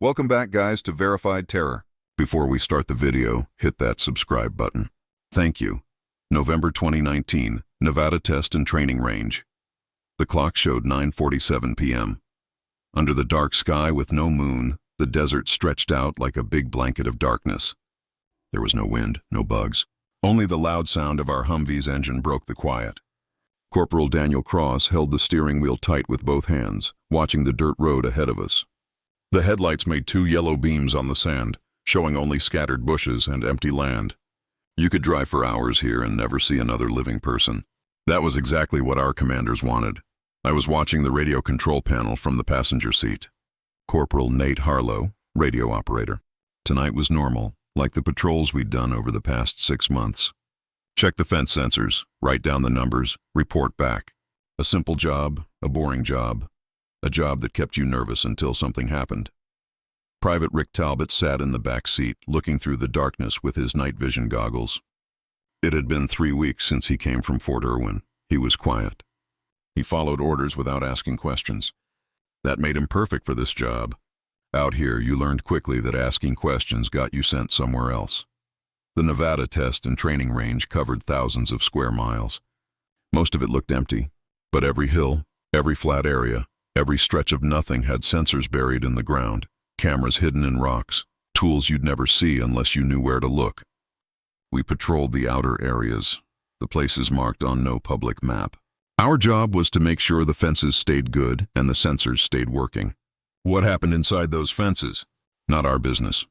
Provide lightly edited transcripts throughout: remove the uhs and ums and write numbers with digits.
Welcome back, guys, to Verified Terror. Before we start the video, hit that subscribe button. Thank you. November 2019, Nevada Test and Training Range. The clock showed 9:47 p.m. Under the dark sky with no moon, the desert stretched out like a big blanket of darkness. There was no wind, no bugs. Only the loud sound of our Humvee's engine broke the quiet. Corporal Daniel Cross held the steering wheel tight with both hands, watching the dirt road ahead of us. The headlights made two yellow beams on the sand, showing only scattered bushes and empty land. You could drive for hours here and never see another living person. That was exactly what our commanders wanted. I was watching the radio control panel from the passenger seat. Corporal Nate Harlow, radio operator. Tonight was normal, like the patrols we'd done over the past 6 months. Check the fence sensors, write down the numbers, report back. A simple job, a boring job. A job that kept you nervous until something happened. Private Rick Talbot sat in the back seat, looking through the darkness with his night vision goggles. It had been 3 weeks since he came from Fort Irwin. He was quiet. He followed orders without asking questions. That made him perfect for this job. Out here, you learned quickly that asking questions got you sent somewhere else. The Nevada Test and Training Range covered thousands of square miles. Most of it looked empty, but every hill, every flat area, every stretch of nothing had sensors buried in the ground, cameras hidden in rocks, tools you'd never see unless you knew where to look. We patrolled the outer areas, the places marked on no public map. Our job was to make sure the fences stayed good and the sensors stayed working. What happened inside those fences? Not our business.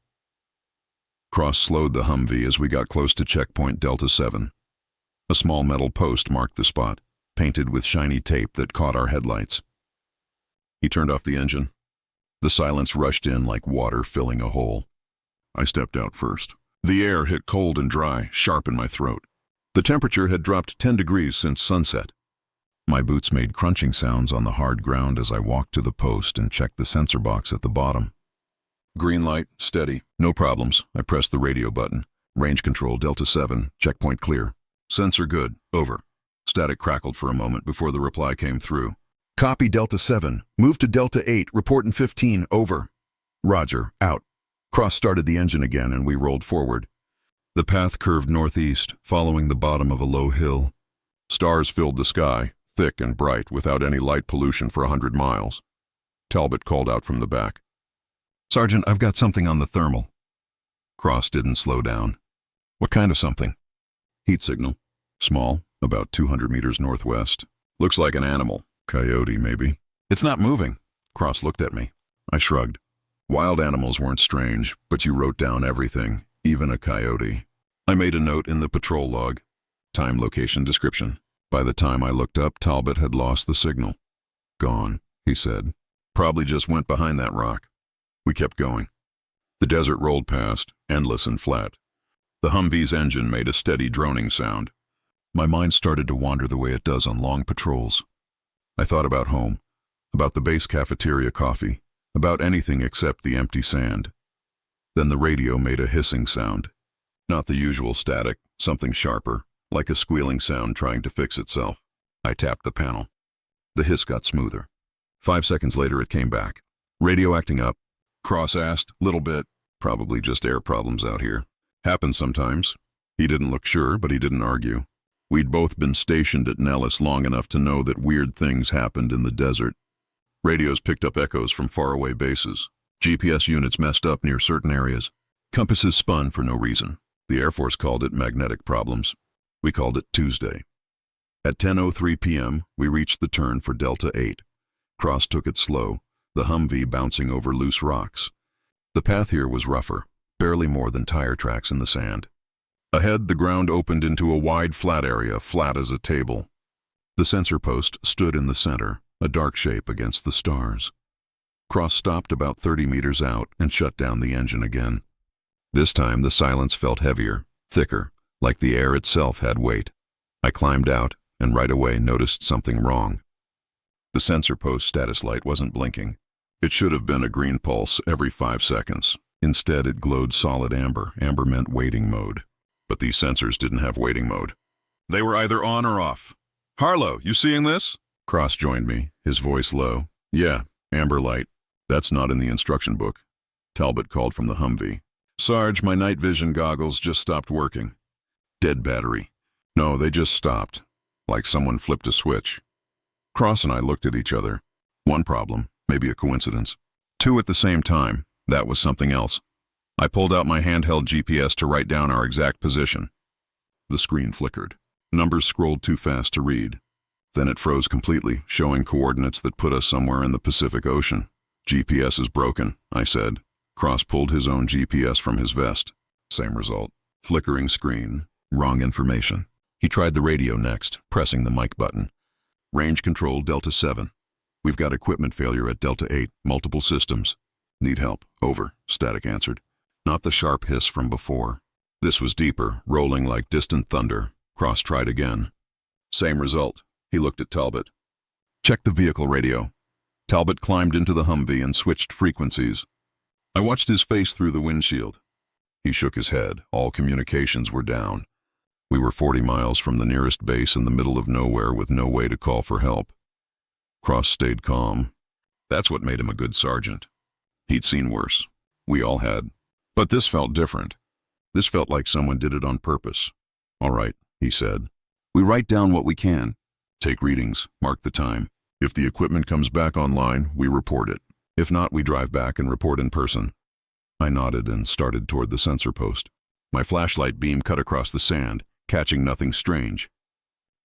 Cross slowed the Humvee as we got close to checkpoint Delta 7. A small metal post marked the spot, painted with shiny tape that caught our headlights. He turned off the engine. The silence rushed in like water filling a hole. I stepped out first. The air hit cold and dry, sharp in my throat. The temperature had dropped 10 degrees since sunset. My boots made crunching sounds on the hard ground as I walked to the post and checked the sensor box at the bottom. Green light, steady, no problems. I pressed the radio button. Range control, Delta 7, checkpoint clear. Sensor good, over. Static crackled for a moment before the reply came through. Copy Delta 7. Move to Delta 8. Report in 15. Over. Roger. Out. Cross started the engine again and we rolled forward. The path curved northeast, following the bottom of a low hill. Stars filled the sky, thick and bright, without any light pollution for 100 miles. Talbot called out from the back. Sergeant, I've got something on the thermal. Cross didn't slow down. What kind of something? Heat signal. Small, about 200 meters northwest. Looks like an animal. Coyote, maybe. It's not moving. Cross looked at me. I shrugged. Wild animals weren't strange, but you wrote down everything, even a coyote. I made a note in the patrol log. Time, location, description. By the time I looked up, Talbot had lost the signal. Gone, he said. Probably just went behind that rock. We kept going. The desert rolled past, endless and flat. The Humvee's engine made a steady droning sound. My mind started to wander the way it does on long patrols. I thought about home, about the base cafeteria coffee, about anything except the empty sand. Then the radio made a hissing sound. Not the usual static, something sharper, like a squealing sound trying to fix itself. I tapped the panel. The hiss got smoother. 5 seconds later it came back. Radio acting up. Cross asked, little bit. Probably just air problems out here. Happens sometimes. He didn't look sure, but he didn't argue. We'd both been stationed at Nellis long enough to know that weird things happened in the desert. Radios picked up echoes from faraway bases. GPS units messed up near certain areas. Compasses spun for no reason. The Air Force called it magnetic problems. We called it Tuesday. At 10:03 p.m., we reached the turn for Delta 8. Cross took it slow, the Humvee bouncing over loose rocks. The path here was rougher, barely more than tire tracks in the sand. Ahead, the ground opened into a wide flat area, flat as a table. The sensor post stood in the center, a dark shape against the stars. Cross stopped about 30 meters out and shut down the engine again. This time the silence felt heavier, thicker, like the air itself had weight. I climbed out and right away noticed something wrong. The sensor post status light wasn't blinking. It should have been a green pulse every 5 seconds. Instead, it glowed solid amber. Amber meant waiting mode. But these sensors didn't have waiting mode. They were either on or off. Harlow, you seeing this? Cross joined me, his voice low. Yeah, amber light. That's not in the instruction book. Talbot called from the Humvee. "Sarge, my night vision goggles just stopped working." "Dead battery." "No, they just stopped. Like someone flipped a switch." Cross and I looked at each other. One problem, maybe a coincidence. Two at the same time, that was something else. I pulled out my handheld GPS to write down our exact position. The screen flickered. Numbers scrolled too fast to read. Then it froze completely, showing coordinates that put us somewhere in the Pacific Ocean. "GPS is broken," I said. Cross pulled his own GPS from his vest. Same result. Flickering screen. Wrong information. He tried the radio next, pressing the mic button. "Range control Delta 7. We've got equipment failure at Delta 8, multiple systems. Need help. Over," Static answered. Not the sharp hiss from before. This was deeper, rolling like distant thunder. Cross tried again. Same result. He looked at Talbot. "Check the vehicle radio." Talbot climbed into the Humvee and switched frequencies. I watched his face through the windshield. He shook his head. All communications were down. We were 40 miles from the nearest base in the middle of nowhere with no way to call for help. Cross stayed calm. That's what made him a good sergeant. He'd seen worse. We all had. But this felt different. This felt like someone did it on purpose. "All right," he said. "We write down what we can. Take readings, mark the time. If the equipment comes back online, we report it. If not, we drive back and report in person." I nodded and started toward the sensor post. My flashlight beam cut across the sand, catching nothing strange.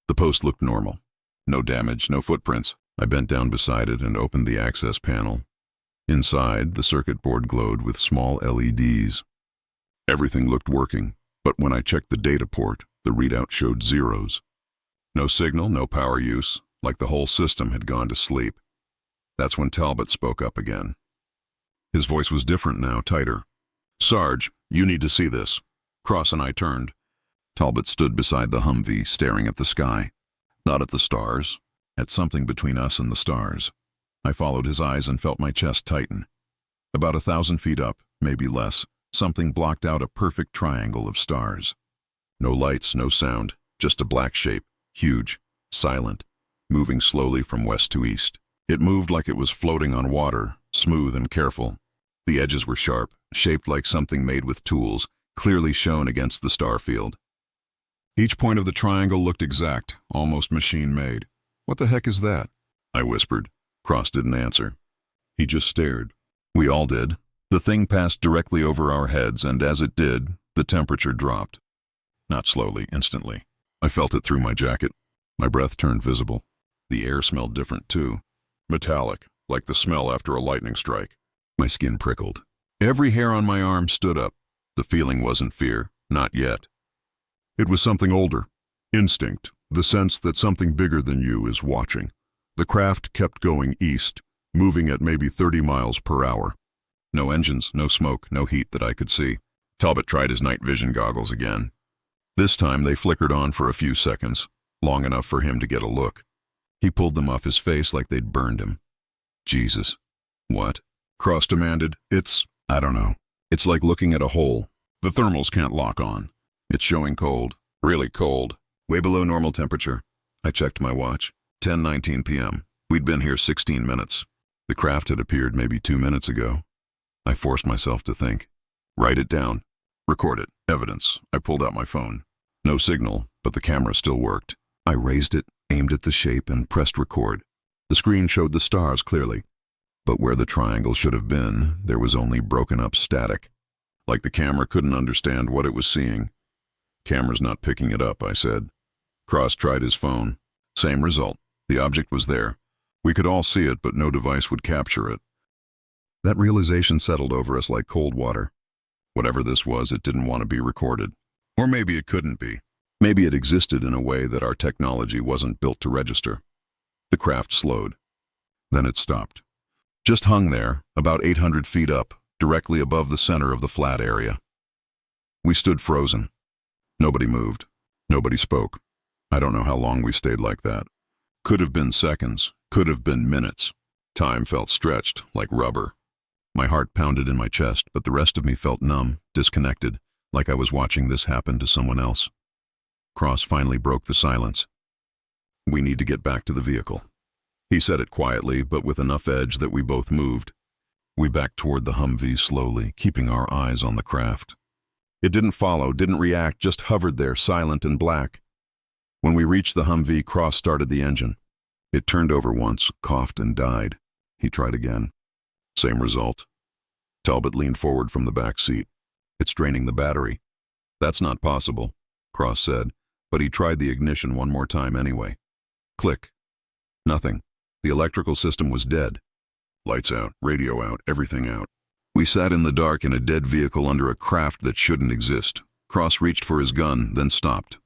The post looked normal. No damage, no footprints. I bent down beside it and opened the access panel. Inside, the circuit board glowed with small LEDs. Everything looked working, but when I checked the data port, the readout showed zeros. No signal, no power use, like the whole system had gone to sleep. That's when Talbot spoke up again. His voice was different now, tighter. "Sarge, you need to see this." Cross and I turned. Talbot stood beside the Humvee, staring at the sky. Not at the stars, at something between us and the stars. I followed his eyes and felt my chest tighten. About 1,000 feet up, maybe less, something blocked out a perfect triangle of stars. No lights, no sound, just a black shape, huge, silent, moving slowly from west to east. It moved like it was floating on water, smooth and careful. The edges were sharp, shaped like something made with tools, clearly shown against the star field. Each point of the triangle looked exact, almost machine-made. "What the heck is that?" I whispered. Cross didn't answer. He just stared. We all did. The thing passed directly over our heads, and as it did, the temperature dropped. Not slowly, instantly. I felt it through my jacket. My breath turned visible. The air smelled different, too. Metallic, like the smell after a lightning strike. My skin prickled. Every hair on my arm stood up. The feeling wasn't fear, not yet. It was something older. Instinct, the sense that something bigger than you is watching. The craft kept going east, moving at maybe 30 miles per hour. No engines, no smoke, no heat that I could see. Talbot tried his night vision goggles again. This time they flickered on for a few seconds, long enough for him to get a look. He pulled them off his face like they'd burned him. "Jesus." "What?" Cross demanded. I don't know. It's like looking at a hole. The thermals can't lock on. It's showing cold, really cold, way below normal temperature." I checked my watch. 10:19 p.m. We'd been here 16 minutes. The craft had appeared maybe 2 minutes ago. I forced myself to think. Write it down. Record it. Evidence. I pulled out my phone. No signal, but the camera still worked. I raised it, aimed at the shape, and pressed record. The screen showed the stars clearly. But where the triangle should have been, there was only broken-up static. Like the camera couldn't understand what it was seeing. "Camera's not picking it up," I said. Cross tried his phone. Same result. The object was there. We could all see it, but no device would capture it. That realization settled over us like cold water. Whatever this was, it didn't want to be recorded. Or maybe it couldn't be. Maybe it existed in a way that our technology wasn't built to register. The craft slowed. Then it stopped. Just hung there, about 800 feet up, directly above the center of the flat area. We stood frozen. Nobody moved. Nobody spoke. I don't know how long we stayed like that. Could have been seconds. Could have been minutes. Time felt stretched, like rubber. My heart pounded in my chest, but the rest of me felt numb, disconnected, like I was watching this happen to someone else. Cross finally broke the silence. "We need to get back to the vehicle." He said it quietly, but with enough edge that we both moved. We backed toward the Humvee slowly, keeping our eyes on the craft. It didn't follow, didn't react, just hovered there, silent and black. When we reached the Humvee, Cross started the engine. It turned over once, coughed, and died. He tried again. Same result. Talbot leaned forward from the back seat. It's draining the battery. That's not possible, Cross said, but he tried the ignition one more time anyway. Click. Nothing. The electrical system was dead. Lights out, radio out, everything out. We sat in the dark in a dead vehicle under a craft that shouldn't exist. Cross reached for his gun, then stopped.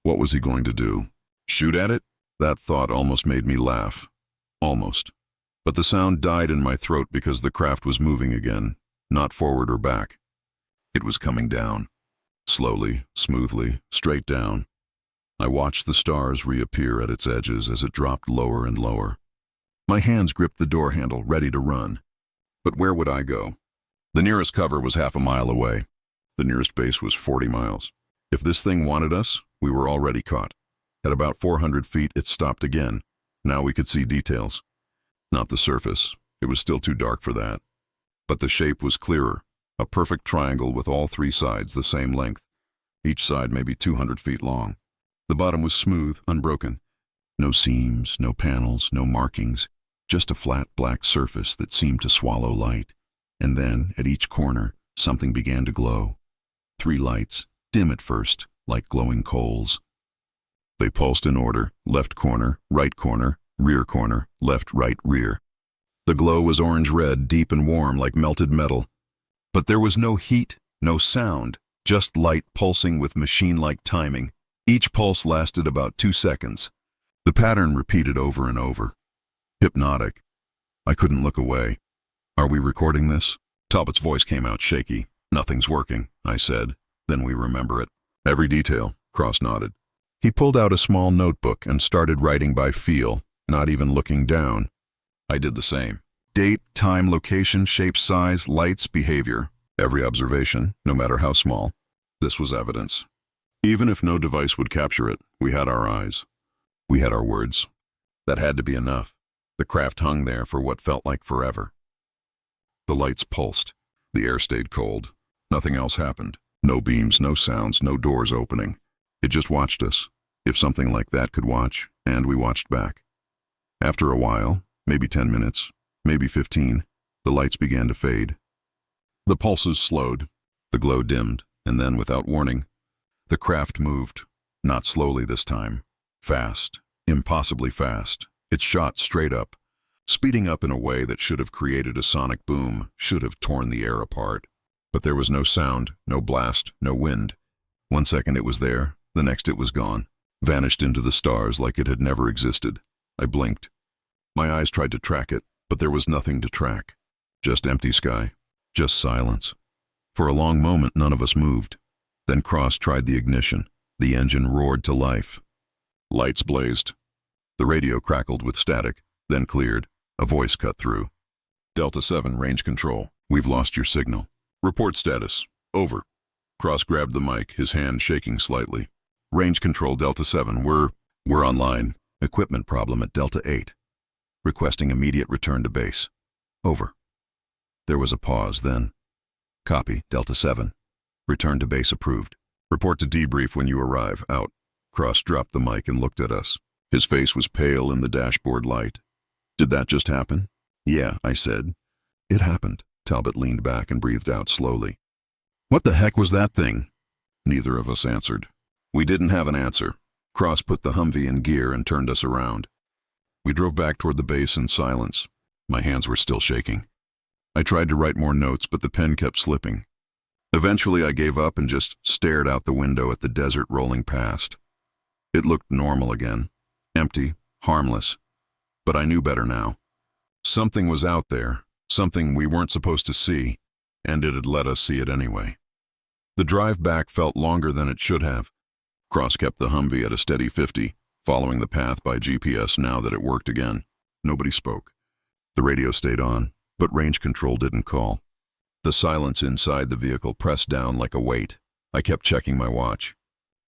What was he going to do? Shoot at it? That thought almost made me laugh. Almost. But the sound died in my throat because the craft was moving again, not forward or back. It was coming down. Slowly, smoothly, straight down. I watched the stars reappear at its edges as it dropped lower and lower. My hands gripped the door handle, ready to run. But where would I go? The nearest cover was half a mile away. The nearest base was 40 miles. If this thing wanted us, we were already caught. At about 400 feet, it stopped again. Now we could see details. Not the surface. It was still too dark for that. But the shape was clearer. A perfect triangle with all three sides the same length. Each side maybe 200 feet long. The bottom was smooth, unbroken. No seams, no panels, no markings. Just a flat black surface that seemed to swallow light. And then, at each corner, something began to glow. 3 lights, dim at first, like glowing coals. They pulsed in order: left corner, right corner, rear corner, left, right, rear. The glow was orange-red, deep and warm like melted metal. But there was no heat, no sound, just light pulsing with machine-like timing. Each pulse lasted about 2 seconds. The pattern repeated over and over. Hypnotic. I couldn't look away. Are we recording this? Talbot's voice came out shaky. Nothing's working, I said. Then we remember it. Every detail, Cross nodded. He pulled out a small notebook and started writing by feel, not even looking down. I did the same. Date, time, location, shape, size, lights, behavior. Every observation, no matter how small. This was evidence. Even if no device would capture it, we had our eyes. We had our words. That had to be enough. The craft hung there for what felt like forever. The lights pulsed. The air stayed cold. Nothing else happened. No beams, no sounds, no doors opening. It just watched us, if something like that could watch, and we watched back. After a while, maybe 10 minutes, maybe 15, the lights began to fade. The pulses slowed. The glow dimmed, and then, without warning, the craft moved. Not slowly this time. Fast. Impossibly fast. It shot straight up, speeding up in a way that should have created a sonic boom, should have torn the air apart. But there was no sound, no blast, no wind. 1 second it was there, the next it was gone, vanished into the stars like it had never existed. I blinked. My eyes tried to track it, but there was nothing to track. Just empty sky, just silence. For a long moment none of us moved. Then Cross tried the ignition. The engine roared to life. Lights blazed. The radio crackled with static, then cleared. A voice cut through. Delta 7, range control. We've lost your signal. Report status. Over. Cross grabbed the mic, his hand shaking slightly. Range control, Delta 7. We're online. Equipment problem at Delta 8. Requesting immediate return to base. Over. There was a pause, then. Copy, Delta 7. Return to base approved. Report to debrief when you arrive. Out. Cross dropped the mic and looked at us. His face was pale in the dashboard light. Did that just happen? Yeah, I said. It happened. Talbot leaned back and breathed out slowly. What the heck was that thing? Neither of us answered. We didn't have an answer. Cross put the Humvee in gear and turned us around. We drove back toward the base in silence. My hands were still shaking. I tried to write more notes, but the pen kept slipping. Eventually I gave up and just stared out the window at the desert rolling past. It looked normal again. Empty, harmless. But I knew better now. Something was out there, something we weren't supposed to see, and it had let us see it anyway. The drive back felt longer than it should have. Cross kept the Humvee at a steady 50, following the path by GPS now that it worked again. Nobody spoke. The radio stayed on, but range control didn't call. The silence inside the vehicle pressed down like a weight. I kept checking my watch.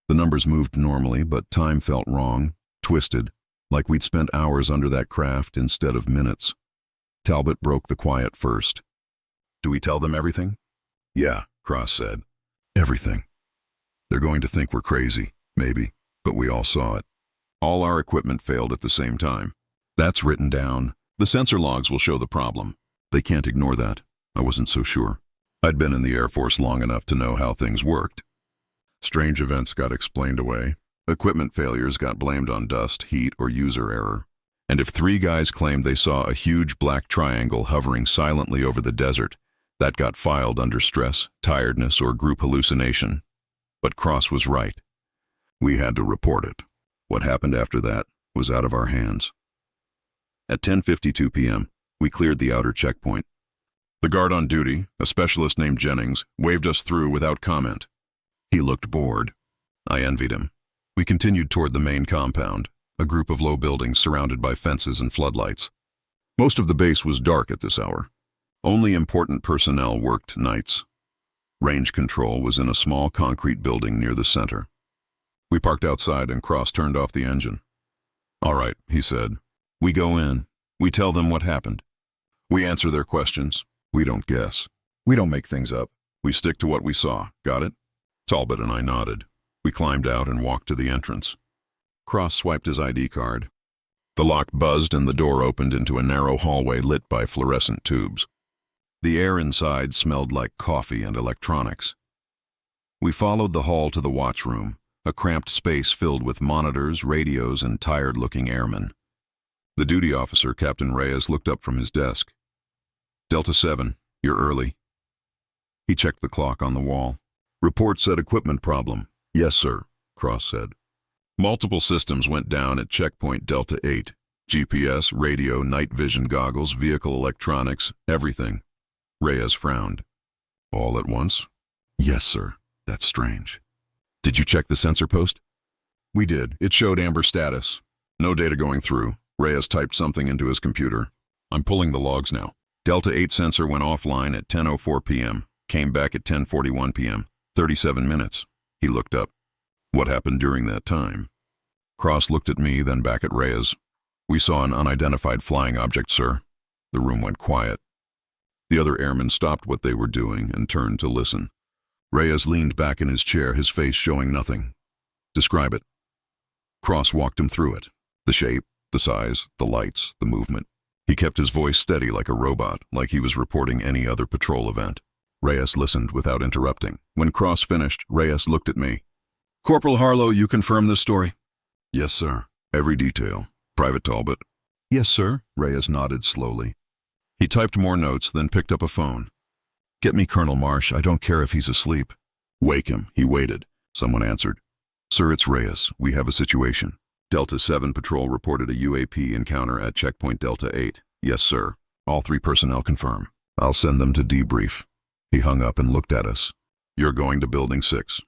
The numbers moved normally, but time felt wrong, twisted, like we'd spent hours under that craft instead of minutes. Talbot broke the quiet first. Do we tell them everything? Yeah, Cross said. Everything. They're going to think we're crazy, maybe, but we all saw it. All our equipment failed at the same time. That's written down. The sensor logs will show the problem. They can't ignore that. I wasn't so sure. I'd been in the Air Force long enough to know how things worked. Strange events got explained away. Equipment failures got blamed on dust, heat, or user error. And if 3 guys claimed they saw a huge black triangle hovering silently over the desert, that got filed under stress, tiredness, or group hallucination. But Cross was right. We had to report it. What happened after that was out of our hands. At 10:52 p.m., we cleared the outer checkpoint. The guard on duty, a specialist named Jennings, waved us through without comment. He looked bored. I envied him. We continued toward the main compound, a group of low buildings surrounded by fences and floodlights. Most of the base was dark at this hour. Only important personnel worked nights. Range control was in a small concrete building near the center. We parked outside and Cross turned off the engine. All right, he said. We go in. We tell them what happened. We answer their questions. We don't guess. We don't make things up. We stick to what we saw. Got it? Talbot and I nodded. We climbed out and walked to the entrance. Cross swiped his ID card. The lock buzzed and the door opened into a narrow hallway lit by fluorescent tubes. The air inside smelled like coffee and electronics. We followed the hall to the watchroom, a cramped space filled with monitors, radios, and tired-looking airmen. The duty officer, Captain Reyes, looked up from his desk. Delta 7, you're early. He checked the clock on the wall. Report said equipment problem. Yes, sir, Cross said. Multiple systems went down at checkpoint Delta 8. GPS, radio, night vision goggles, vehicle electronics, everything. Reyes frowned. All at once? Yes, sir. That's strange. Did you check the sensor post? We did. It showed amber status. No data going through. Reyes typed something into his computer. I'm pulling the logs now. Delta 8 sensor went offline at 10:04 p.m. Came back at 10:41 p.m. 37 minutes. He looked up. What happened during that time? Cross looked at me, then back at Reyes. We saw an unidentified flying object, sir. The room went quiet. The other airmen stopped what they were doing and turned to listen. Reyes leaned back in his chair, his face showing nothing. Describe it. Cross walked him through it. The shape, the size, the lights, the movement. He kept his voice steady like a robot, like he was reporting any other patrol event. Reyes listened without interrupting. When Cross finished, Reyes looked at me. Corporal Harlow, you confirm this story? Yes, sir. Every detail. Private Talbot? Yes, sir. Reyes nodded slowly. He typed more notes, then picked up a phone. Get me Colonel Marsh. I don't care if he's asleep. Wake him. He waited. Someone answered. Sir, it's Reyes. We have a situation. Delta 7 patrol reported a UAP encounter at checkpoint Delta 8. Yes, sir. All 3 personnel confirm. I'll send them to debrief. He hung up and looked at us. You're going to Building 6.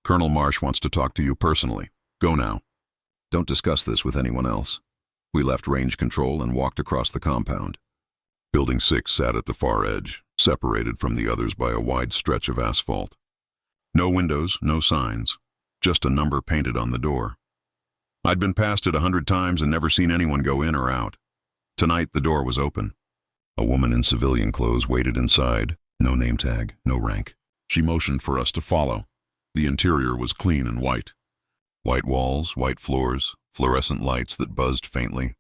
Colonel Marsh wants to talk to you personally. Go now. Don't discuss this with anyone else. We left range control and walked across the compound. Building 6 sat at the far edge, separated from the others by a wide stretch of asphalt. No windows, no signs, just a number painted on the door. I'd been past it 100 times and never seen anyone go in or out. Tonight, the door was open. A woman in civilian clothes waited inside. No name tag, no rank. She motioned for us to follow. The interior was clean and white. White walls, white floors, fluorescent lights that buzzed faintly.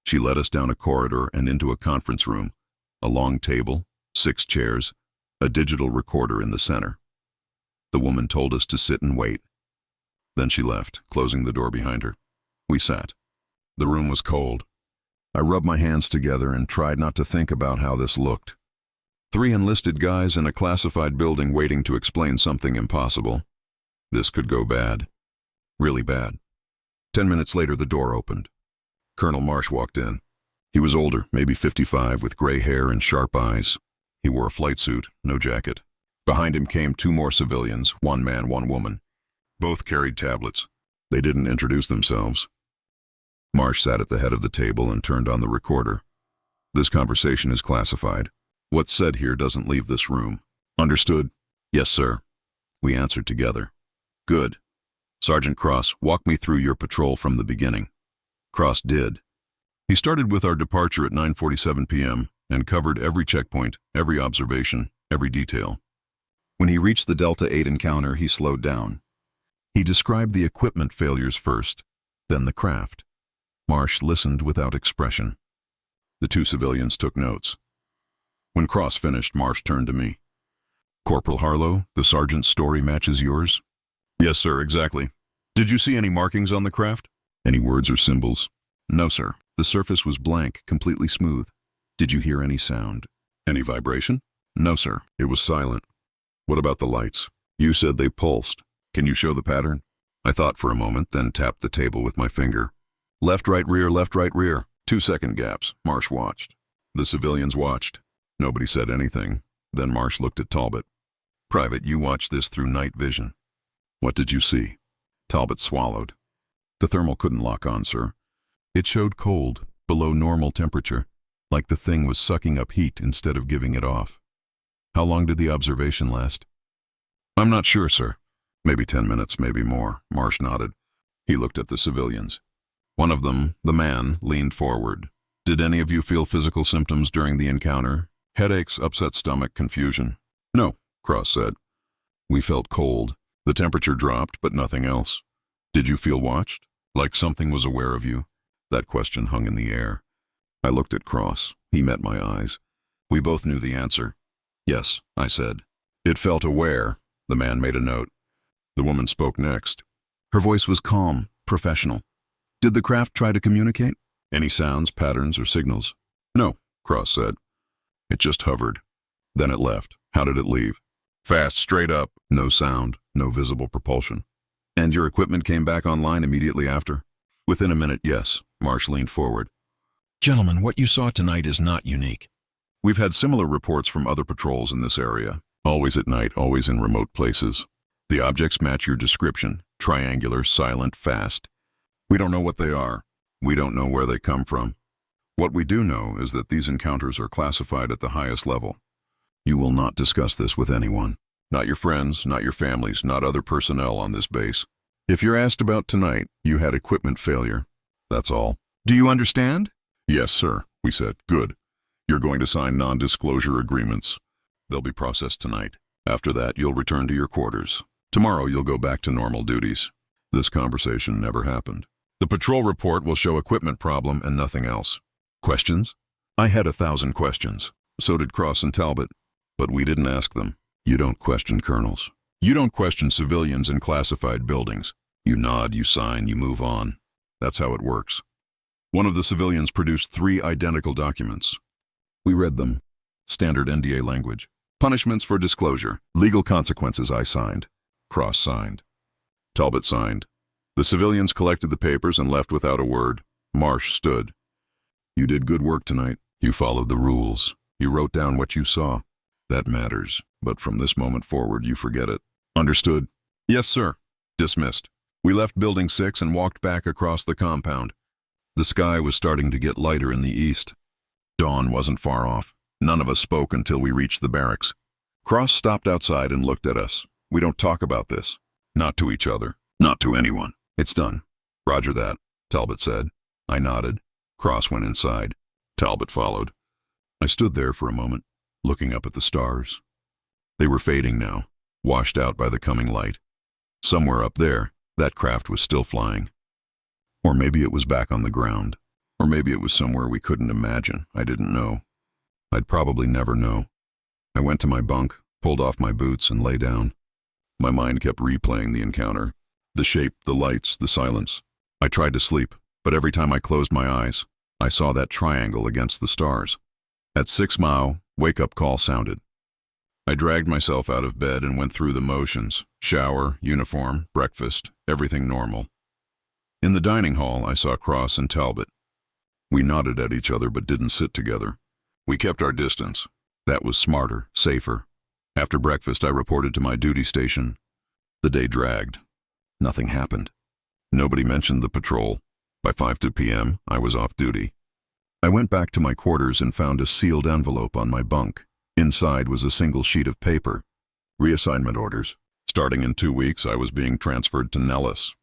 She led us down a corridor and into a conference room. A long table, 6 chairs, a digital recorder in the center. The woman told us to sit and wait. Then she left, closing the door behind her. We sat. The room was cold. I rubbed my hands together and tried not to think about how this looked. 3 enlisted guys in a classified building waiting to explain something impossible. This could go bad. Really bad. 10 minutes later, the door opened. Colonel Marsh walked in. He was older, maybe 55, with gray hair and sharp eyes. He wore a flight suit, no jacket. Behind him came 2 more civilians, 1 man, 1 woman. Both carried tablets. They didn't introduce themselves. Marsh sat at the head of the table and turned on the recorder. This conversation is classified. What's said here doesn't leave this room. Understood? Yes, sir. We answered together. Good. Sergeant Cross, walk me through your patrol from the beginning. Cross did. He started with our departure at 9:47 p.m. and covered every checkpoint, every observation, every detail. When he reached the Delta 8 encounter, he slowed down. He described the equipment failures first, then the craft. Marsh listened without expression. The two civilians took notes. When Cross finished, Marsh turned to me. "Corporal Harlow, the sergeant's story matches yours?" "Yes, sir, exactly." "Did you see any markings on the craft? Any words or symbols?" "No, sir. The surface was blank, completely smooth." "Did you hear any sound? Any vibration?" "No, sir. It was silent." "What about the lights? You said they pulsed. Can you show the pattern?" I thought for a moment, then tapped the table with my finger. Left, right, rear, left, right, rear. 2-second gaps. Marsh watched. The civilians watched. Nobody said anything. Then Marsh looked at Talbot. "Private, you watched this through night vision. What did you see?" Talbot swallowed. "The thermal couldn't lock on, sir. It showed cold, below normal temperature, like the thing was sucking up heat instead of giving it off." "How long did the observation last?" "I'm not sure, sir. Maybe 10 minutes, maybe more." Marsh nodded. He looked at the civilians. One of them, the man, leaned forward. "Did any of you feel physical symptoms during the encounter? Headaches, upset stomach, confusion?" "No," Cross said. "We felt cold. The temperature dropped, but nothing else." "Did you feel watched? Like something was aware of you?" That question hung in the air. I looked at Cross. He met my eyes. We both knew the answer. "Yes," I said. "It felt aware." The man made a note. The woman spoke next. Her voice was calm, professional. "Did the craft try to communicate? Any sounds, patterns, or signals?" "No," Cross said. "It just hovered. Then it left." "How did it leave?" "Fast, straight up. No sound, no visible propulsion." "And your equipment came back online immediately after?" "Within a minute, yes." Marsh leaned forward. "Gentlemen, what you saw tonight is not unique. We've had similar reports from other patrols in this area. Always at night, always in remote places. The objects match your description. Triangular, silent, fast. We don't know what they are. We don't know where they come from. What we do know is that these encounters are classified at the highest level. You will not discuss this with anyone. Not your friends, not your families, not other personnel on this base. If you're asked about tonight, you had equipment failure. That's all." "Do you understand?" "Yes, sir," we said. "Good. You're going to sign non-disclosure agreements. They'll be processed tonight. After that, you'll return to your quarters. Tomorrow, you'll go back to normal duties." This conversation never happened. "The patrol report will show equipment problem and nothing else." "Questions?" I had 1,000 questions. So did Cross and Talbot. But we didn't ask them. You don't question colonels. You don't question civilians in classified buildings. You nod, you sign, you move on. That's how it works. One of the civilians produced 3 identical documents. We read them. Standard NDA language. Punishments for disclosure. Legal consequences. I signed. Cross signed. Talbot signed. The civilians collected the papers and left without a word. Marsh stood. "You did good work tonight. You followed the rules. You wrote down what you saw. That matters, but from this moment forward, you forget it." "Understood." "Yes, sir." Dismissed. We left Building 6 and walked back across the compound. The sky was starting to get lighter in the east. Dawn wasn't far off. None of us spoke until we reached the barracks. Cross stopped outside and looked at us. "We don't talk about this. Not to each other. Not to anyone. It's done." "Roger that," Talbot said. I nodded. Cross went inside. Talbot followed. I stood there for a moment, looking up at the stars. They were fading now, washed out by the coming light. Somewhere up there, that craft was still flying. Or maybe it was back on the ground. Or maybe it was somewhere we couldn't imagine. I didn't know. I'd probably never know. I went to my bunk, pulled off my boots, and lay down. My mind kept replaying the encounter. The shape, the lights, the silence. I tried to sleep, but every time I closed my eyes, I saw that triangle against the stars. At 6 Mile, wake-up call sounded. I dragged myself out of bed and went through the motions. Shower, uniform, breakfast, everything normal. In the dining hall, I saw Cross and Talbot. We nodded at each other but didn't sit together. We kept our distance. That was smarter, safer. After breakfast, I reported to my duty station. The day dragged. Nothing happened. Nobody mentioned the patrol. By 5 p.m., I was off duty. I went back to my quarters and found a sealed envelope on my bunk. Inside was a single sheet of paper. Reassignment orders. Starting in 2 weeks, I was being transferred to Nellis.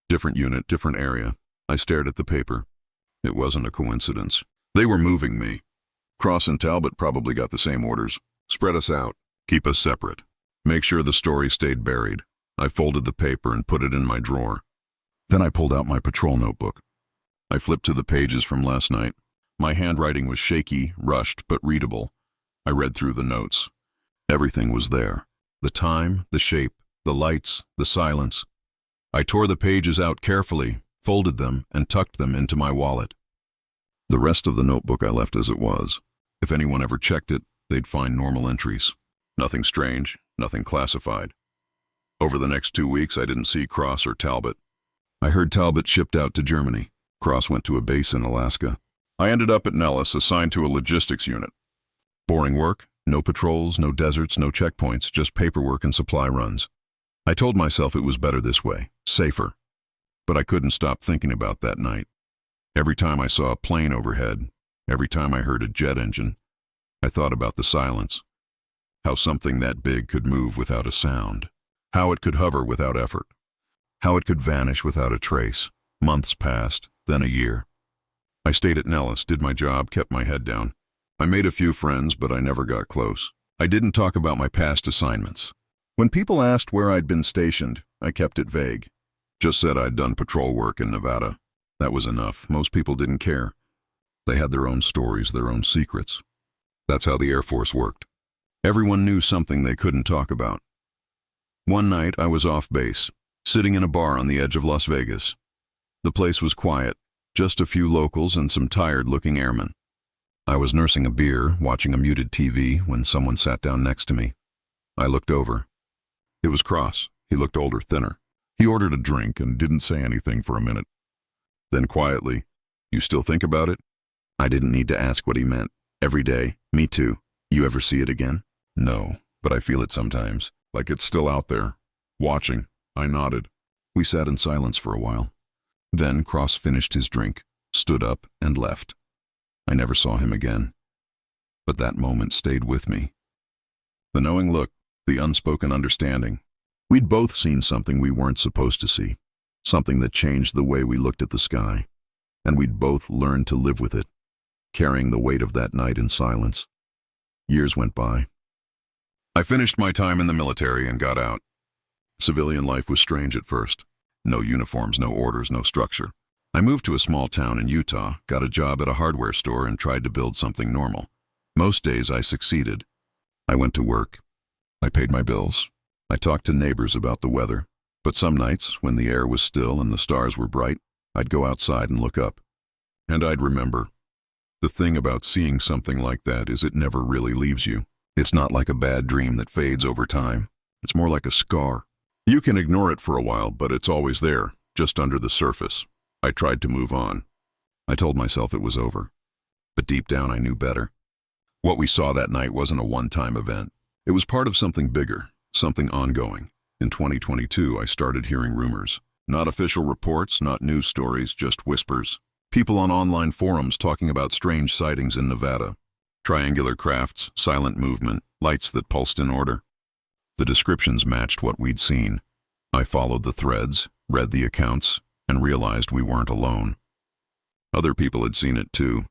Different unit, different area. I stared at the paper. It wasn't a coincidence. They were moving me. Cross and Talbot probably got the same orders. Spread us out. Keep us separate. Make sure the story stayed buried. I folded the paper and put it in my drawer. Then I pulled out my patrol notebook. I flipped to the pages from last night. My handwriting was shaky, rushed, but readable. I read through the notes. Everything was there. The time, the shape, the lights, the silence. I tore the pages out carefully, folded them, and tucked them into my wallet. The rest of the notebook I left as it was. If anyone ever checked it, they'd find normal entries. Nothing strange, nothing classified. Over the next 2 weeks, I didn't see Cross or Talbot. I heard Talbot shipped out to Germany. Cross went to a base in Alaska. I ended up at Nellis, assigned to a logistics unit. Boring work, no patrols, no deserts, no checkpoints, just paperwork and supply runs. I told myself it was better this way, safer. But I couldn't stop thinking about that night. Every time I saw a plane overhead, every time I heard a jet engine, I thought about the silence. How something that big could move without a sound. How it could hover without effort. How it could vanish without a trace. Months passed, then a year. I stayed at Nellis, did my job, kept my head down. I made a few friends, but I never got close. I didn't talk about my past assignments. When people asked where I'd been stationed, I kept it vague. Just said I'd done patrol work in Nevada. That was enough. Most people didn't care. They had their own stories, their own secrets. That's how the Air Force worked. Everyone knew something they couldn't talk about. One night, I was off base, sitting in a bar on the edge of Las Vegas. The place was quiet, just a few locals and some tired-looking airmen. I was nursing a beer, watching a muted TV, when someone sat down next to me. I looked over. It was Cross. He looked older, thinner. He ordered a drink and didn't say anything for a minute. Then quietly, "You still think about it?" I didn't need to ask what he meant. Every day. Me too. You ever see it again? No, but I feel it sometimes. Like it's still out there. Watching. I nodded. We sat in silence for a while. Then Cross finished his drink, stood up, and left. I never saw him again. But that moment stayed with me. The knowing look, the unspoken understanding. We'd both seen something we weren't supposed to see. Something that changed the way we looked at the sky. And we'd both learned to live with it, carrying the weight of that night in silence. Years went by. I finished my time in the military and got out. Civilian life was strange at first. No uniforms, no orders, no structure. I moved to a small town in Utah, got a job at a hardware store, and tried to build something normal. Most days I succeeded. I went to work. I paid my bills. I talked to neighbors about the weather. But some nights, when the air was still and the stars were bright, I'd go outside and look up. And I'd remember. The thing about seeing something like that is it never really leaves you. It's not like a bad dream that fades over time. It's more like a scar. You can ignore it for a while, but it's always there, just under the surface. I tried to move on. I told myself it was over. But deep down I knew better. What we saw that night wasn't a one-time event. It was part of something bigger, something ongoing. In 2022, I started hearing rumors. Not official reports, not news stories, just whispers. People on online forums talking about strange sightings in Nevada. Triangular crafts, silent movement, lights that pulsed in order. The descriptions matched what we'd seen. I followed the threads, read the accounts, and realized we weren't alone. Other people had seen it too.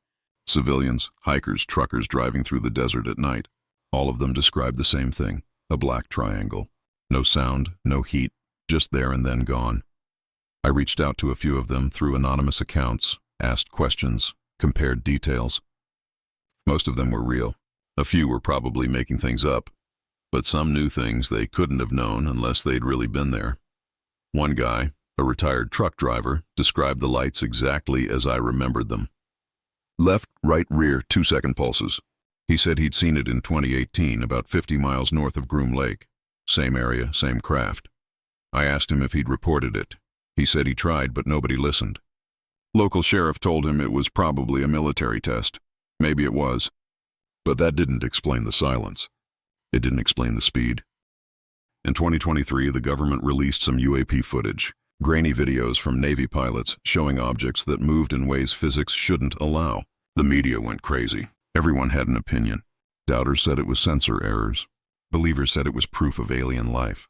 Civilians, hikers, truckers driving through the desert at night. All of them described the same thing, a black triangle. No sound, no heat, just there and then gone. I reached out to a few of them through anonymous accounts, asked questions, compared details. Most of them were real. A few were probably making things up. But some knew things they couldn't have known unless they'd really been there. One guy, a retired truck driver, described the lights exactly as I remembered them. Left, right, rear, 2-second pulses. He said he'd seen it in 2018, about 50 miles north of Groom Lake. Same area, same craft. I asked him if he'd reported it. He said he tried, but nobody listened. Local sheriff told him it was probably a military test. Maybe it was. But that didn't explain the silence. It didn't explain the speed. In 2023, the government released some UAP footage, grainy videos from Navy pilots showing objects that moved in ways physics shouldn't allow. The media went crazy. Everyone had an opinion. Doubters said it was sensor errors. Believers said it was proof of alien life.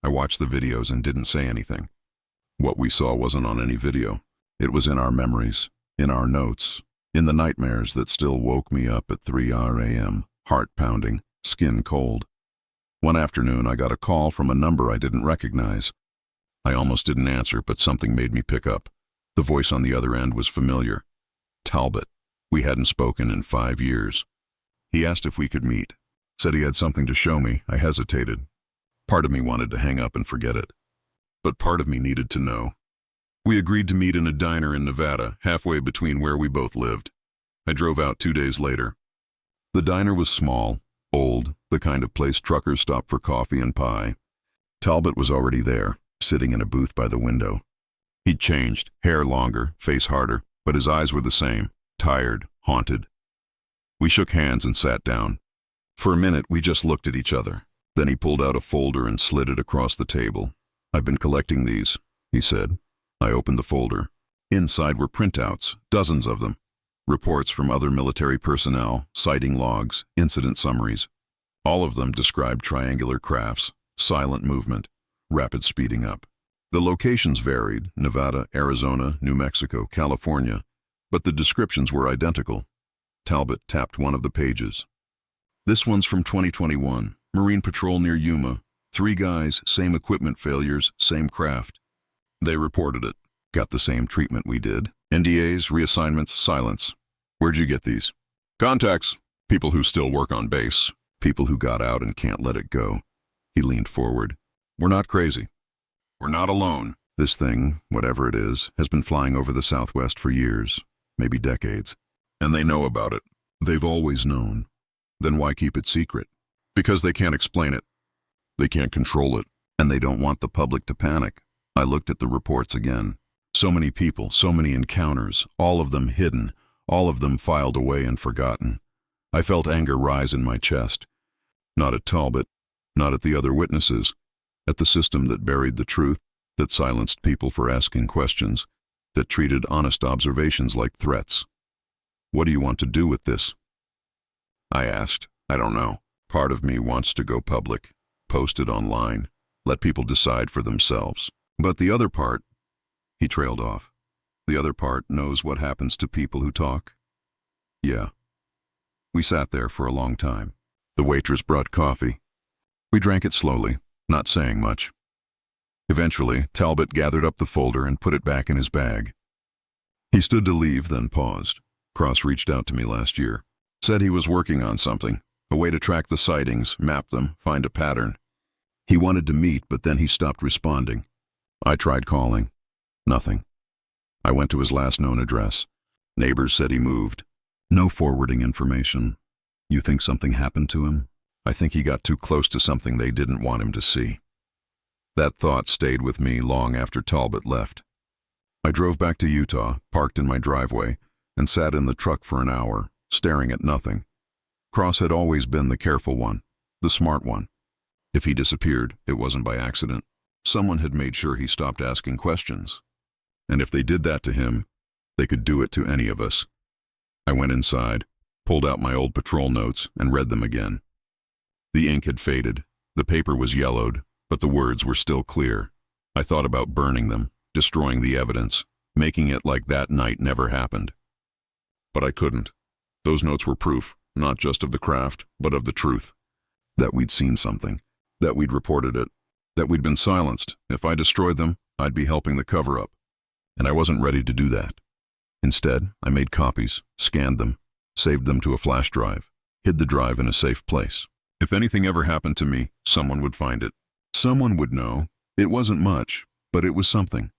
I watched the videos and didn't say anything. What we saw wasn't on any video. It was in our memories, in our notes, in the nightmares that still woke me up at 3 a.m., heart pounding, skin cold. One afternoon, I got a call from a number I didn't recognize. I almost didn't answer, but something made me pick up. The voice on the other end was familiar. Talbot. We hadn't spoken in 5 years. He asked if we could meet. Said he had something to show me. I hesitated. Part of me wanted to hang up and forget it. But part of me needed to know. We agreed to meet in a diner in Nevada, halfway between where we both lived. I drove out 2 days later. The diner was small, old, the kind of place truckers stop for coffee and pie. Talbot was already there, sitting in a booth by the window. He'd changed, hair longer, face harder, but his eyes were the same, tired, haunted. We shook hands and sat down. For a minute, we just looked at each other. Then he pulled out a folder and slid it across the table. "I've been collecting these," he said. I opened the folder. Inside were printouts, dozens of them. Reports from other military personnel, sighting logs, incident summaries. All of them described triangular crafts, silent movement, rapid speeding up. The locations varied, Nevada, Arizona, New Mexico, California, but the descriptions were identical. Talbot tapped one of the pages. "This one's from 2021, Marine Patrol near Yuma. 3 guys, same equipment failures, same craft. They reported it. Got the same treatment we did. NDAs, reassignments, silence. Where'd you get these?" "Contacts. People who still work on base. People who got out and can't let it go." He leaned forward. "We're not crazy. We're not alone. This thing, whatever it is, has been flying over the Southwest for years, maybe decades. And they know about it. They've always known. Then why keep it secret? Because they can't explain it. They can't control it. And they don't want the public to panic." I looked at the reports again. So many people, so many encounters, all of them hidden, all of them filed away and forgotten. I felt anger rise in my chest. Not at Talbot, not at the other witnesses, at the system that buried the truth, that silenced people for asking questions, that treated honest observations like threats. "What do you want to do with this?" I asked. "I don't know. Part of me wants to go public, post it online, let people decide for themselves. But the other part," he trailed off, "the other part knows what happens to people who talk." Yeah. We sat there for a long time. The waitress brought coffee. We drank it slowly, not saying much. Eventually, Talbot gathered up the folder and put it back in his bag. He stood to leave, then paused. Cross reached out to me last year. Said he was working on something, a way to track the sightings, map them, find a pattern. He wanted to meet, but then he stopped responding. I tried calling. Nothing. I went to his last known address. Neighbors said he moved. No forwarding information. You think something happened to him? I think he got too close to something they didn't want him to see. That thought stayed with me long after Talbot left. I drove back to Utah, parked in my driveway, and sat in the truck for an hour, staring at nothing. Cross had always been the careful one, the smart one. If he disappeared, it wasn't by accident. Someone had made sure he stopped asking questions. And if they did that to him, they could do it to any of us. I went inside, pulled out my old patrol notes, and read them again. The ink had faded, the paper was yellowed, but the words were still clear. I thought about burning them, destroying the evidence, making it like that night never happened. But I couldn't. Those notes were proof, not just of the craft, but of the truth. That we'd seen something, that we'd reported it, that we'd been silenced. If I destroyed them, I'd be helping the cover-up. And I wasn't ready to do that. Instead, I made copies, scanned them, saved them to a flash drive, hid the drive in a safe place. If anything ever happened to me, someone would find it. Someone would know. It wasn't much, but it was something.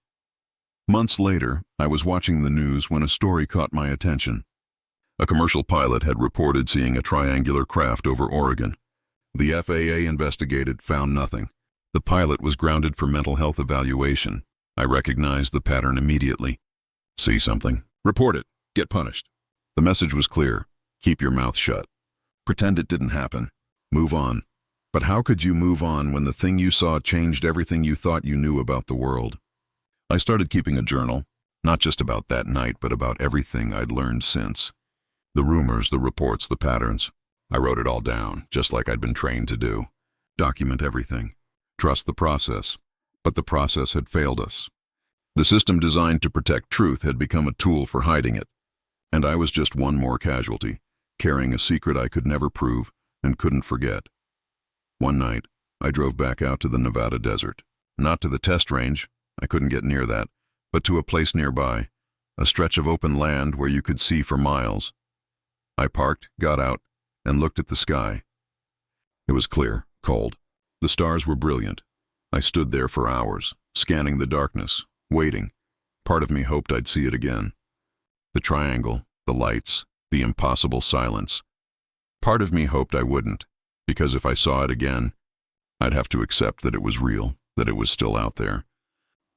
Months later, I was watching the news when a story caught my attention. A commercial pilot had reported seeing a triangular craft over Oregon. The FAA investigated, found nothing. The pilot was grounded for mental health evaluation. I recognized the pattern immediately. See something? Report it. Get punished. The message was clear. Keep your mouth shut. Pretend it didn't happen. Move on. But how could you move on when the thing you saw changed everything you thought you knew about the world? I started keeping a journal, not just about that night, but about everything I'd learned since. The rumors, the reports, the patterns. I wrote it all down, just like I'd been trained to do. Document everything. Trust the process. But the process had failed us. The system designed to protect truth had become a tool for hiding it. And I was just one more casualty, carrying a secret I could never prove and couldn't forget. One night, I drove back out to the Nevada desert. Not to the test range, I couldn't get near that, but to a place nearby, a stretch of open land where you could see for miles. I parked, got out, and looked at the sky. It was clear, cold. The stars were brilliant. I stood there for hours, scanning the darkness, waiting. Part of me hoped I'd see it again. The triangle, the lights, the impossible silence. Part of me hoped I wouldn't, because if I saw it again, I'd have to accept that it was real, that it was still out there,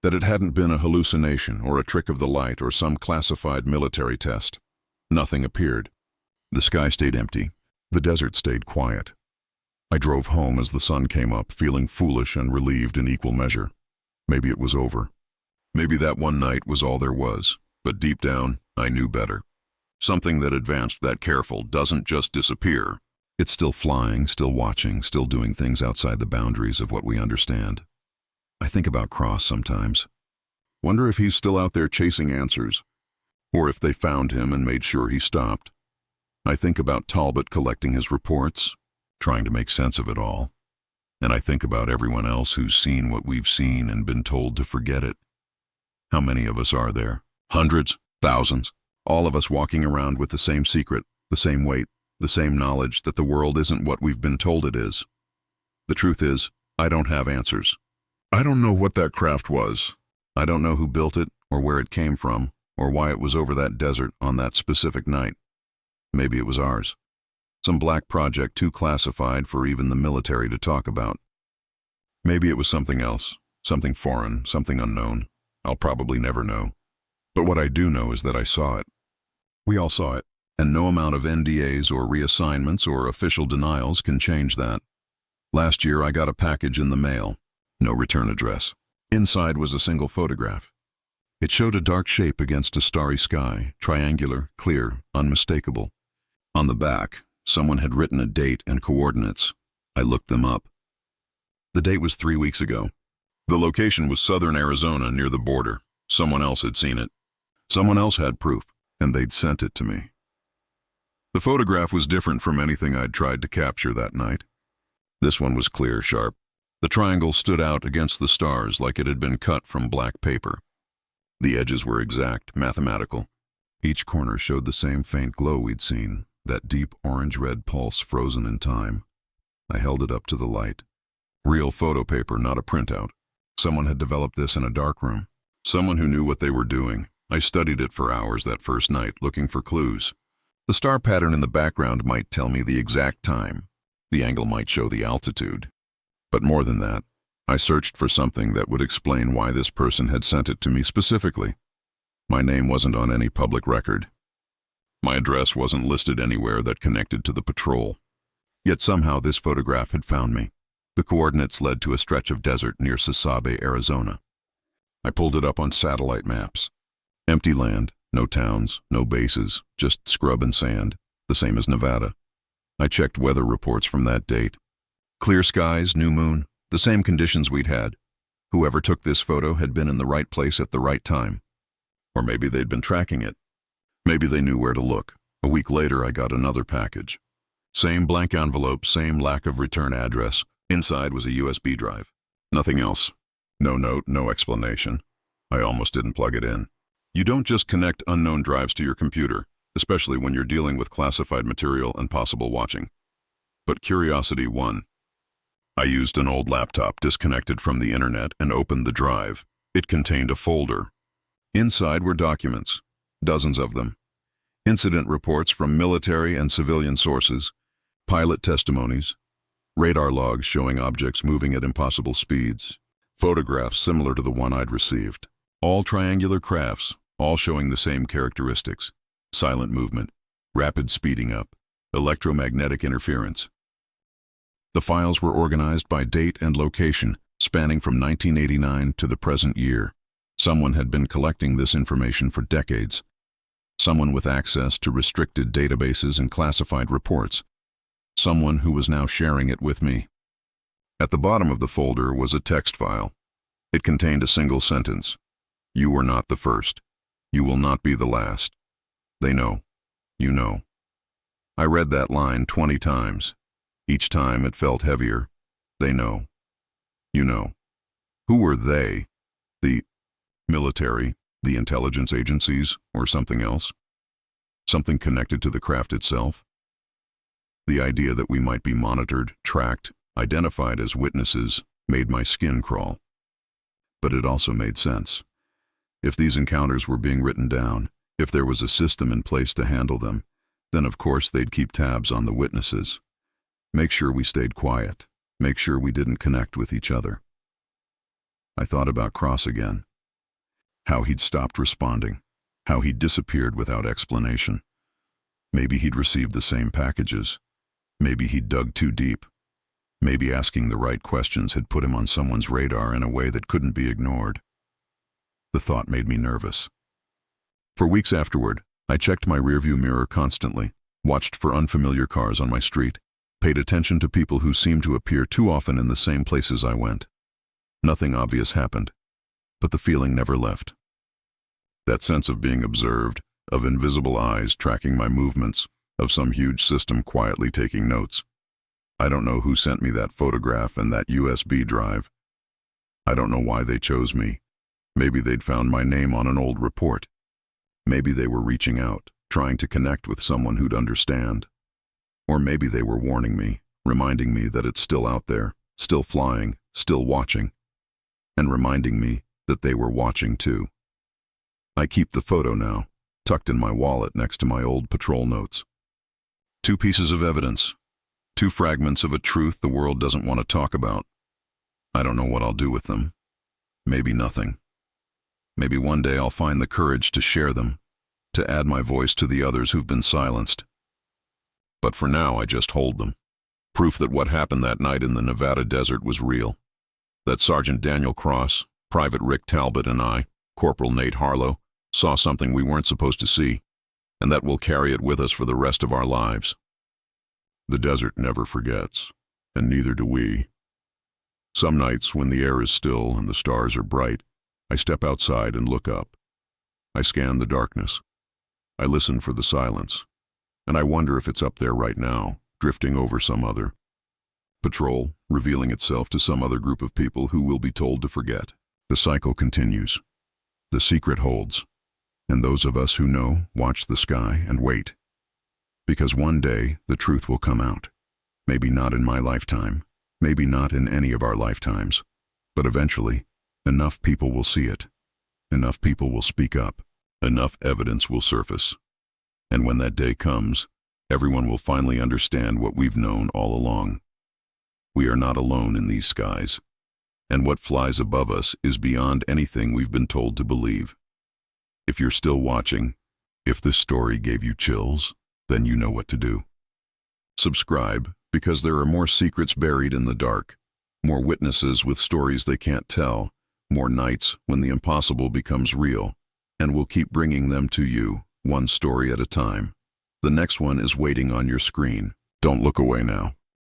that it hadn't been a hallucination or a trick of the light or some classified military test. Nothing appeared. The sky stayed empty. The desert stayed quiet. I drove home as the sun came up, feeling foolish and relieved in equal measure. Maybe it was over. Maybe that one night was all there was, but deep down, I knew better. Something that advanced that careful doesn't just disappear. It's still flying, still watching, still doing things outside the boundaries of what we understand. I think about Cross sometimes. Wonder if he's still out there chasing answers, or if they found him and made sure he stopped. I think about Talbot collecting his reports, trying to make sense of it all. And I think about everyone else who's seen what we've seen and been told to forget it. How many of us are there? Hundreds? Thousands? All of us walking around with the same secret, the same weight, the same knowledge that the world isn't what we've been told it is. The truth is, I don't have answers. I don't know what that craft was. I don't know who built it, or where it came from, or why it was over that desert on that specific night. Maybe it was ours. Some black project too classified for even the military to talk about. Maybe it was something else, something foreign, something unknown. I'll probably never know. But what I do know is that I saw it. We all saw it, and no amount of NDAs or reassignments or official denials can change that. Last year I got a package in the mail. No return address. Inside was a single photograph. It showed a dark shape against a starry sky, triangular, clear, unmistakable. On the back, someone had written a date and coordinates. I looked them up. The date was 3 weeks ago. The location was southern Arizona near the border. Someone else had seen it. Someone else had proof, and they'd sent it to me. The photograph was different from anything I'd tried to capture that night. This one was clear, sharp. The triangle stood out against the stars like it had been cut from black paper. The edges were exact, mathematical. Each corner showed the same faint glow we'd seen, that deep orange-red pulse frozen in time. I held it up to the light. Real photo paper, not a printout. Someone had developed this in a darkroom. Someone who knew what they were doing. I studied it for hours that first night, looking for clues. The star pattern in the background might tell me the exact time. The angle might show the altitude. But more than that, I searched for something that would explain why this person had sent it to me specifically. My name wasn't on any public record. My address wasn't listed anywhere that connected to the patrol. Yet somehow this photograph had found me. The coordinates led to a stretch of desert near Sasabe, Arizona. I pulled it up on satellite maps. Empty land, no towns, no bases, just scrub and sand, the same as Nevada. I checked weather reports from that date. Clear skies, new moon, the same conditions we'd had. Whoever took this photo had been in the right place at the right time. Or maybe they'd been tracking it. Maybe they knew where to look. A week later, I got another package. Same blank envelope, same lack of return address. Inside was a USB drive. Nothing else. No note, no explanation. I almost didn't plug it in. You don't just connect unknown drives to your computer, especially when you're dealing with classified material and possible watching. But curiosity won. I used an old laptop disconnected from the internet and opened the drive. It contained a folder. Inside were documents, dozens of them. Incident reports from military and civilian sources, pilot testimonies, radar logs showing objects moving at impossible speeds, photographs similar to the one I'd received. All triangular crafts, all showing the same characteristics: silent movement, rapid speeding up, electromagnetic interference. The files were organized by date and location, spanning from 1989 to the present year. Someone had been collecting this information for decades. Someone with access to restricted databases and classified reports. Someone who was now sharing it with me. At the bottom of the folder was a text file. It contained a single sentence. You were not the first. You will not be the last. They know. You know. I read that line 20 times. Each time it felt heavier. They know. You know. Who were they? The military, the intelligence agencies, or something else? Something connected to the craft itself? The idea that we might be monitored, tracked, identified as witnesses made my skin crawl. But it also made sense. If these encounters were being written down, if there was a system in place to handle them, then of course they'd keep tabs on the witnesses. Make sure we stayed quiet. Make sure we didn't connect with each other. I thought about Cross again. How he'd stopped responding. How he'd disappeared without explanation. Maybe he'd received the same packages. Maybe he'd dug too deep. Maybe asking the right questions had put him on someone's radar in a way that couldn't be ignored. The thought made me nervous. For weeks afterward, I checked my rearview mirror constantly, watched for unfamiliar cars on my street, paid attention to people who seemed to appear too often in the same places I went. Nothing obvious happened, but the feeling never left. That sense of being observed, of invisible eyes tracking my movements, of some huge system quietly taking notes. I don't know who sent me that photograph and that USB drive. I don't know why they chose me. Maybe they'd found my name on an old report. Maybe they were reaching out, trying to connect with someone who'd understand. Or maybe they were warning me, reminding me that it's still out there, still flying, still watching, and reminding me that they were watching too. I keep the photo now, tucked in my wallet next to my old patrol notes. 2 pieces of evidence, 2 fragments of a truth the world doesn't want to talk about. I don't know what I'll do with them. Maybe nothing. Maybe one day I'll find the courage to share them, to add my voice to the others who've been silenced. But for now, I just hold them. Proof that what happened that night in the Nevada desert was real. That Sergeant Daniel Cross, Private Rick Talbot, and I, Corporal Nate Harlow, saw something we weren't supposed to see, and that we'll carry it with us for the rest of our lives. The desert never forgets, and neither do we. Some nights, when the air is still and the stars are bright, I step outside and look up. I scan the darkness. I listen for the silence, and I wonder if it's up there right now, drifting over some other patrol, revealing itself to some other group of people who will be told to forget. The cycle continues. The secret holds, and those of us who know watch the sky and wait. Because one day the truth will come out. Maybe not in my lifetime, maybe not in any of our lifetimes, but eventually, enough people will see it. Enough people will speak up. Enough evidence will surface. And when that day comes, everyone will finally understand what we've known all along. We are not alone in these skies, and what flies above us is beyond anything we've been told to believe. If you're still watching, if this story gave you chills, then you know what to do. Subscribe, because there are more secrets buried in the dark, more witnesses with stories they can't tell, more nights when the impossible becomes real, and we'll keep bringing them to you, one story at a time. The next one is waiting on your screen. Don't look away now.